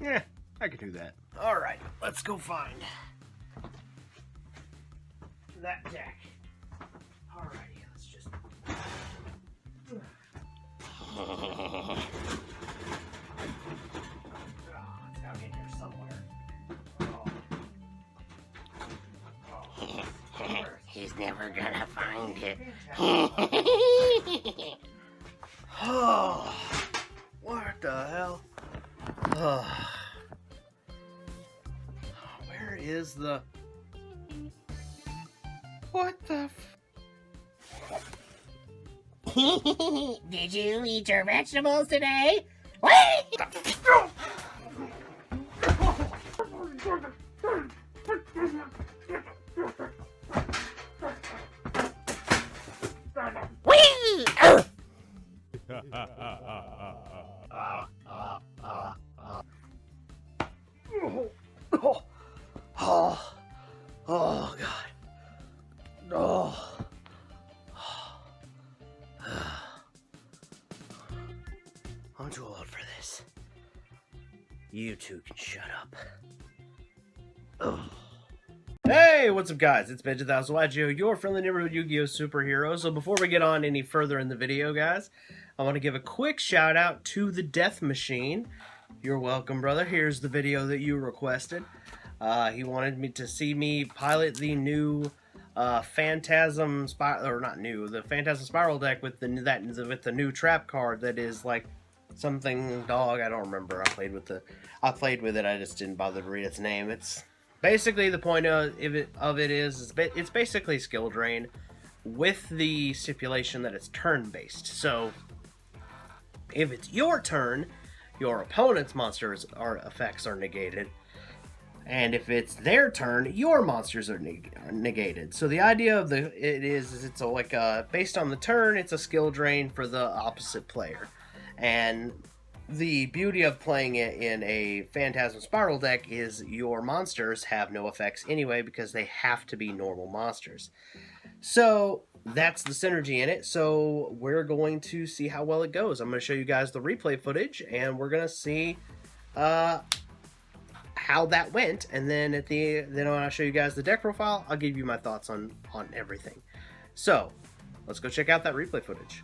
Yeah, I could do that. Alright, let's go find that deck. Alrighty, let's just... Oh, it's gotta be in here somewhere. He's never gonna find it. Oh, what the hell? Oh. Where is the... What the Did you eat your vegetables today? Wait! Whee! Oh, God. Oh. I'm too old for this. You two can shut up. Oh. Hey, what's up, guys? It's Ben 2000 YGO, your friendly neighborhood Yu-Gi-Oh! Superhero. So before we get on any further in the video, guys, I want to give a quick shout out to the Death Machine. You're welcome, brother. Here's the video that you requested. He wanted me to see me pilot the new Phantasm Spiral, or not new, the Phantasm Spiral deck with the new trap card that is like something dog. I don't remember. I played with it. I just didn't bother to read its name. It's basically the point of it is it's basically skill drain with the stipulation that it's turn based. So if it's your turn, your opponent's monsters effects are negated. And if it's their turn, your monsters are negated. So the idea of it's based on the turn, it's a skill drain for the opposite player. And the beauty of playing it in a Phantasm Spiral deck is your monsters have no effects anyway because they have to be normal monsters. So that's the synergy in it. So we're going to see how well it goes. I'm going to show you guys the replay footage, and we're going to see how that went, and then when I show you guys the deck profile, I'll give you my thoughts on everything. So let's go check out that replay footage.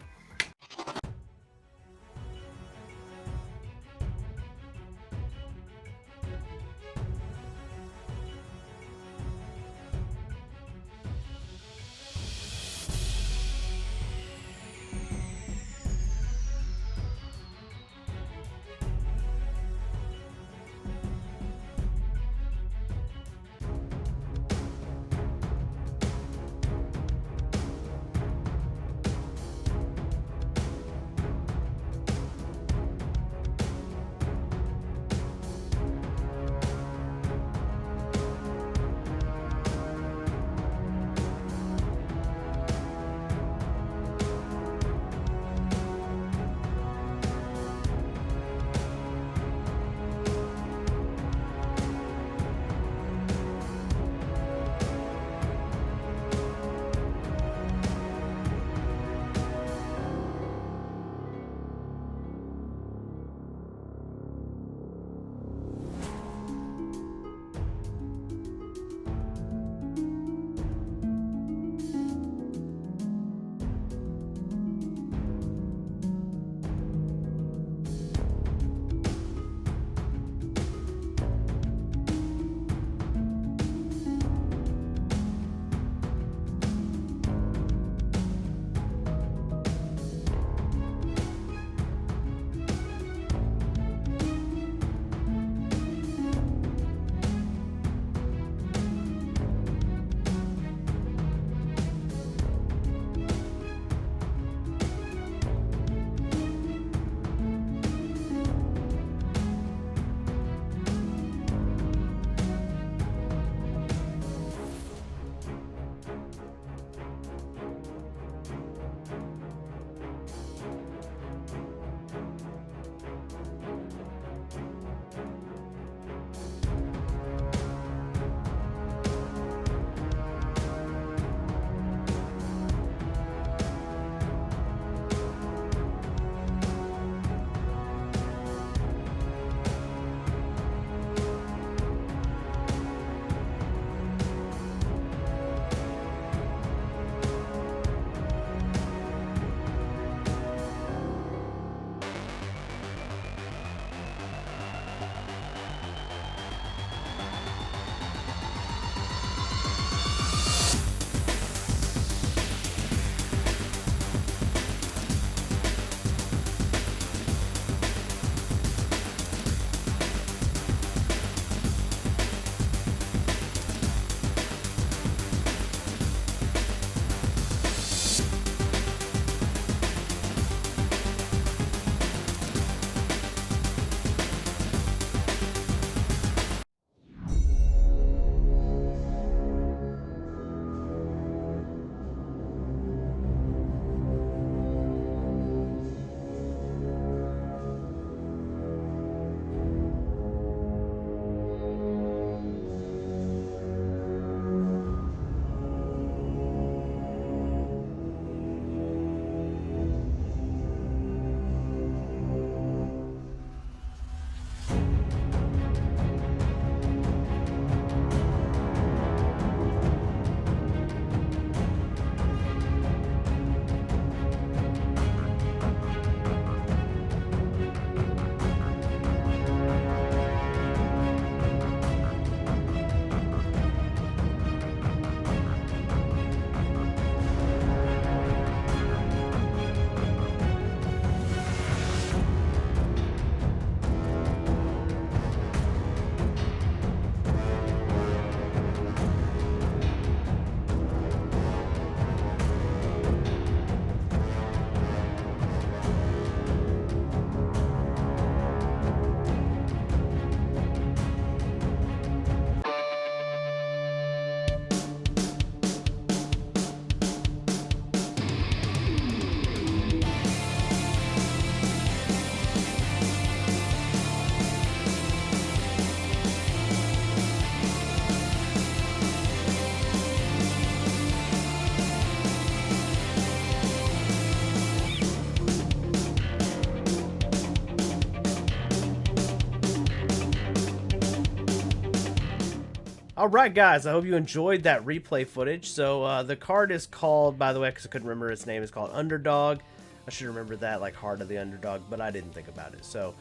Alright guys, I hope you enjoyed that replay footage. So the card is called, by the way, because I couldn't remember its name, is called Underdog. I should remember that, like Heart of the Underdog, but I didn't think about it. So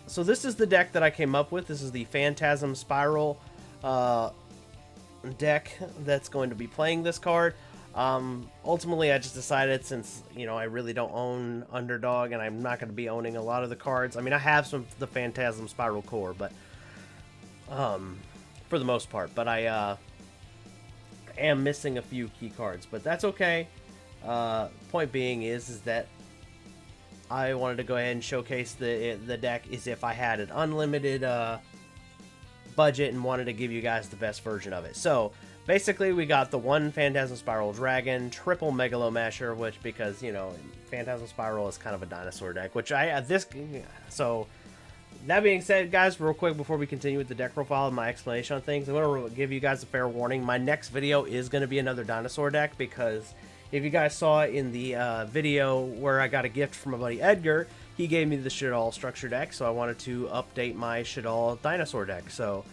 so this is the deck that I came up with. This is the Phantasm Spiral deck that's going to be playing this card. Ultimately, I just decided, since, you know, I really don't own Underdog, and I'm not going to be owning a lot of the cards. I mean, I have some of the Phantasm Spiral core, but for the most part, but I am missing a few key cards, but that's okay. Point being is that I wanted to go ahead and showcase the deck as if I had an unlimited budget and wanted to give you guys the best version of it. So basically, we got the one Phantasm Spiral Dragon, triple Megalomasher, which, because, you know, Phantasm Spiral is kind of a dinosaur deck, which so that being said, guys, real quick before we continue with the deck profile and my explanation on things, I want to give you guys a fair warning. My next video is going to be another dinosaur deck, because if you guys saw in the video where I got a gift from my buddy Edgar, he gave me the Shadal structure deck, so I wanted to update my Shadal dinosaur deck. So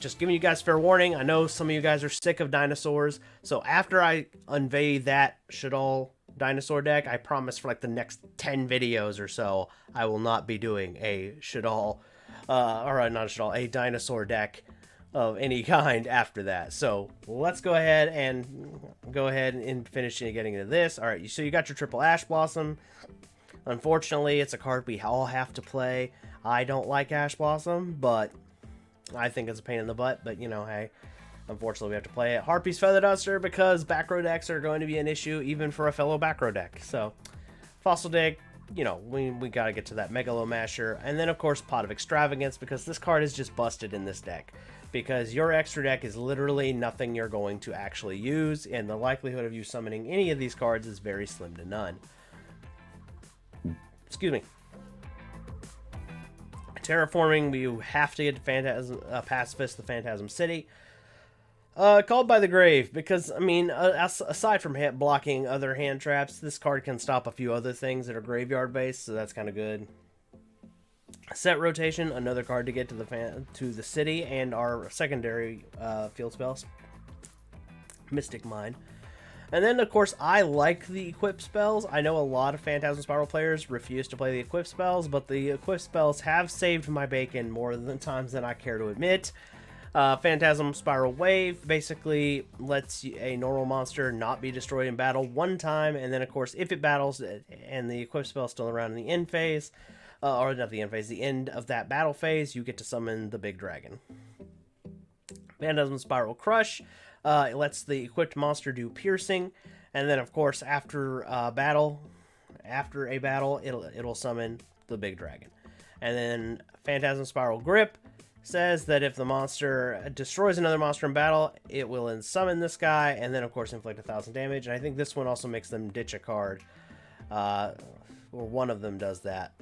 just giving you guys fair warning. I know some of you guys are sick of dinosaurs, so after I unveil that Shadal dinosaur deck, I promise for like the next 10 videos or so, I will not be doing a Shadal, or not a Shadal, a dinosaur deck of any kind after that. So let's go ahead and finish getting into this. All right, so you got your triple Ash Blossom. Unfortunately, it's a card we all have to play. I don't like Ash Blossom, but I think it's a pain in the butt, but, you know, hey, unfortunately we have to play it. Harpy's Feather Duster, because back row decks are going to be an issue even for a fellow back row deck. So Fossil Dig, you know, we got to get to that Megalomasher. And then, of course, Pot of Extravagance, because this card is just busted in this deck. Because your extra deck is literally nothing you're going to actually use, and the likelihood of you summoning any of these cards is very slim to none. Excuse me. Terraforming, you have to get to Phantasm, Pacifist, the Phantasm City. Called by the Grave, because, I mean, aside from blocking other hand traps, this card can stop a few other things that are graveyard based, so that's kind of good. Set Rotation, another card to get to the city, and our secondary field spells, Mystic Mine. And then, of course, I like the equip spells. I know a lot of Phantasm Spiral players refuse to play the equip spells, but the equip spells have saved my bacon more times than I care to admit. Phantasm Spiral Wave basically lets a normal monster not be destroyed in battle one time, and then, of course, if it battles and the equip spell is still around in the end phase, or not the end phase, the end of that battle phase, you get to summon the big dragon. Phantasm Spiral Crush. It lets the equipped monster do piercing, and then, of course, after a battle, it'll summon the big dragon. And then Phantasm Spiral Grip says that if the monster destroys another monster in battle, it will summon this guy, and then, of course, inflict 1,000 damage. And I think this one also makes them ditch a card, or one of them does that.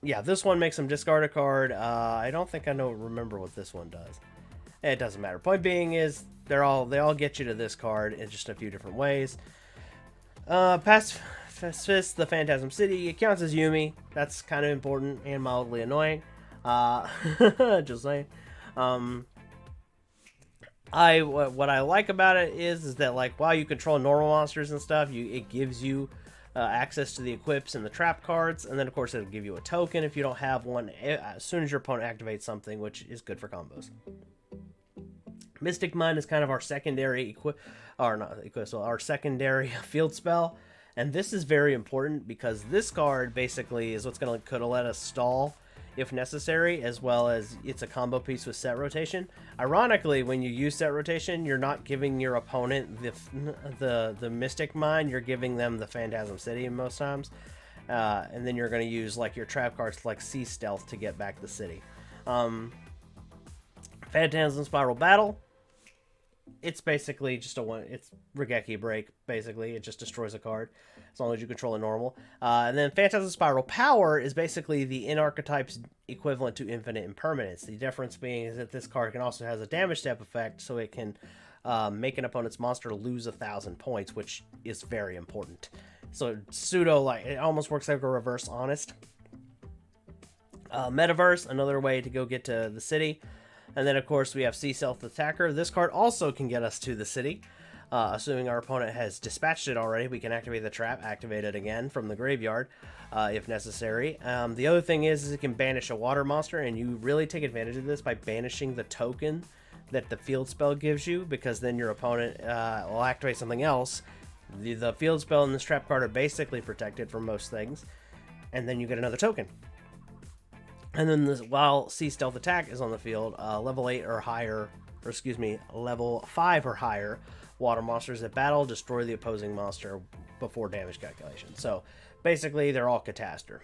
Yeah, this one makes them discard a card. I don't think I remember what this one does. It doesn't matter. Point being is, they all get you to this card in just a few different ways. Pacifist, the Phantasm City. It counts as Yumi. That's kind of important and mildly annoying. Just saying. What I like about it is that, like, while you control normal monsters and stuff, it gives you access to the equips and the trap cards, and then, of course, it'll give you a token if you don't have one as soon as your opponent activates something, which is good for combos. Mystic Mine is kind of our secondary our secondary field spell, and this is very important because this card basically is what's could let us stall if necessary, as well as it's a combo piece with Set Rotation. Ironically, when you use Set Rotation, you're not giving your opponent the Mystic Mine, you're giving them the Phantasm City most times, and then you're going to use like your trap cards like Sea Stealth to get back the city. Phantasm Spiral Battle. It's basically just it's Regeki Break, basically. It just destroys a card, as long as you control a normal. And then Phantasm Spiral Power is basically the in-archetype's equivalent to Infinite Impermanence. The difference being is that this card also has a damage step effect, so it can make an opponent's monster lose 1,000 points, which is very important. So it almost works like a reverse Honest. Metaverse, another way to go get to the city. And then, of course, we have Sea Stealth Attacker. This card also can get us to the city. Assuming our opponent has dispatched it already, we can activate the trap, activate it again from the graveyard if necessary. The other thing is it can banish a water monster, and you really take advantage of this by banishing the token that the field spell gives you, because then your opponent will activate something else. The field spell and this trap card are basically protected from most things, and then you get another token. And then while Sea Stealth Attack is on the field, level 8 or higher, or excuse me, level 5 or higher water monsters at battle destroy the opposing monster before damage calculation. So basically they're all Catastor.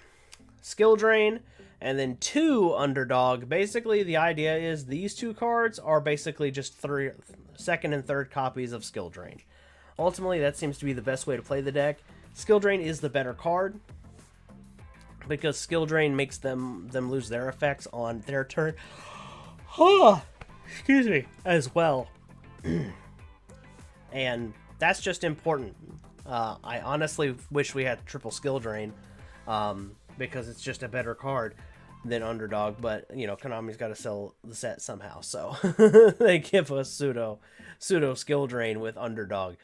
Skill Drain, and then 2 Underdog. Basically the idea is these 2 cards are basically just second and third copies of Skill Drain. Ultimately that seems to be the best way to play the deck. Skill Drain is the better card, because Skill Drain makes them lose their effects on their turn. Excuse me, as well. And that's just important. I honestly wish we had triple Skill Drain, because it's just a better card than Underdog, but you know, Konami's got to sell the set somehow, so they give us pseudo Skill Drain with Underdog.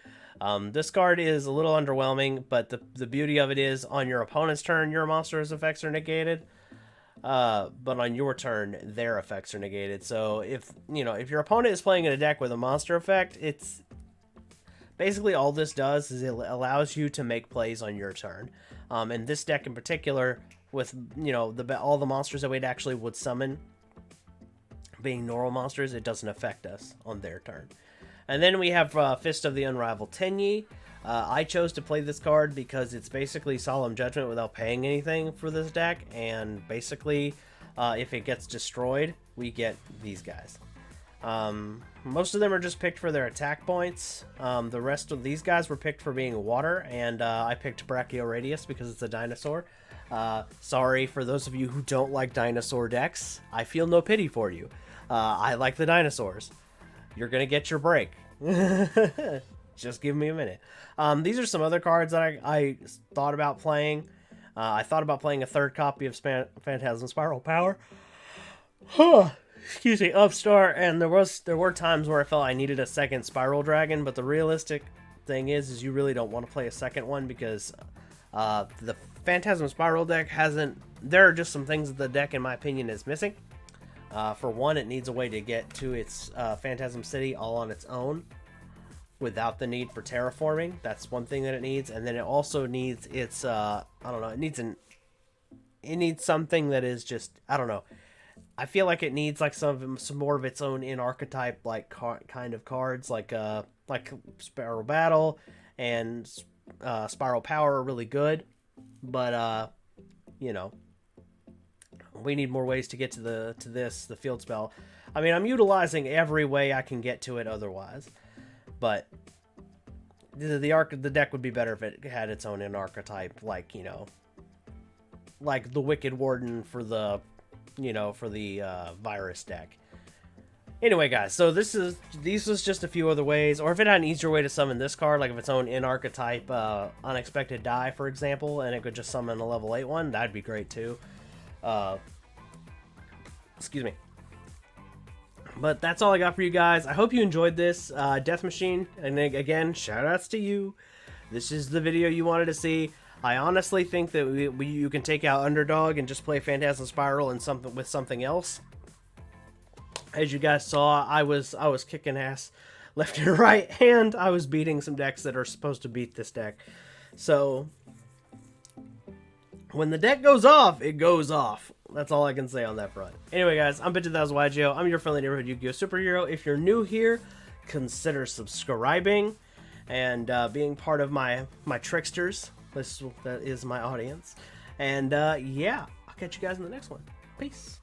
This card is a little underwhelming, but the beauty of it is on your opponent's turn, your monster's effects are negated. But on your turn, their effects are negated. So if your opponent is playing in a deck with a monster effect, it's basically all this does is it allows you to make plays on your turn. And this deck in particular, with all the monsters that we'd actually would summon being normal monsters, it doesn't affect us on their turn. And then we have Fist of the Unrivaled Tenyi. I chose to play this card because it's basically Solemn Judgment without paying anything for this deck, and basically if it gets destroyed, we get these guys. Most of them are just picked for their attack points. The rest of these guys were picked for being water, and I picked Brachioradius because it's a dinosaur. Sorry for those of you who don't like dinosaur decks. I feel no pity for you. I like the dinosaurs. You're gonna get your break. Just give me a minute. These are some other cards that I thought about playing. I thought about playing a third copy of Phantasm Spiral Power. Excuse me, Upstart, and there were times where I felt I needed a second Spiral Dragon, but the realistic thing is you really don't want to play a second one, because the Phantasm Spiral deck there are just some things that the deck, in my opinion, is missing. For one, it needs a way to get to its Phantasm City all on its own without the need for terraforming. That's one thing that it needs. And then it also needs its I don't know, it needs something that is just, I don't know. I feel like it needs like some more of its own in archetype like kind of cards, like Spiral Battle and Spiral Power are really good, but we need more ways to get to the field spell. I mean, I'm utilizing every way I can get to it otherwise, but the deck would be better if it had its own in archetype, like the Wicked Warden for the virus deck. Anyway, guys, so these was just a few other ways, or if it had an easier way to summon this card, like if its own in archetype Unexpected Die, for example, and it could just summon a level 8 one, that'd be great too. Excuse me. But that's all I got for you guys. I hope you enjoyed this. Death Machine, and again, shoutouts to you. This is the video you wanted to see. I honestly think that you can take out Underdog and just play Phantasm Spiral and something else. As you guys saw, I was kicking ass left and right, and I was beating some decks that are supposed to beat this deck. So when the deck goes off, it goes off. That's all I can say on that front. Anyway, guys, I'm Phantasm. I'm your friendly neighborhood Yu-Gi-Oh! Superhero. If you're new here, consider subscribing and being part of my tricksters. That is my audience. And yeah, I'll catch you guys in the next one. Peace.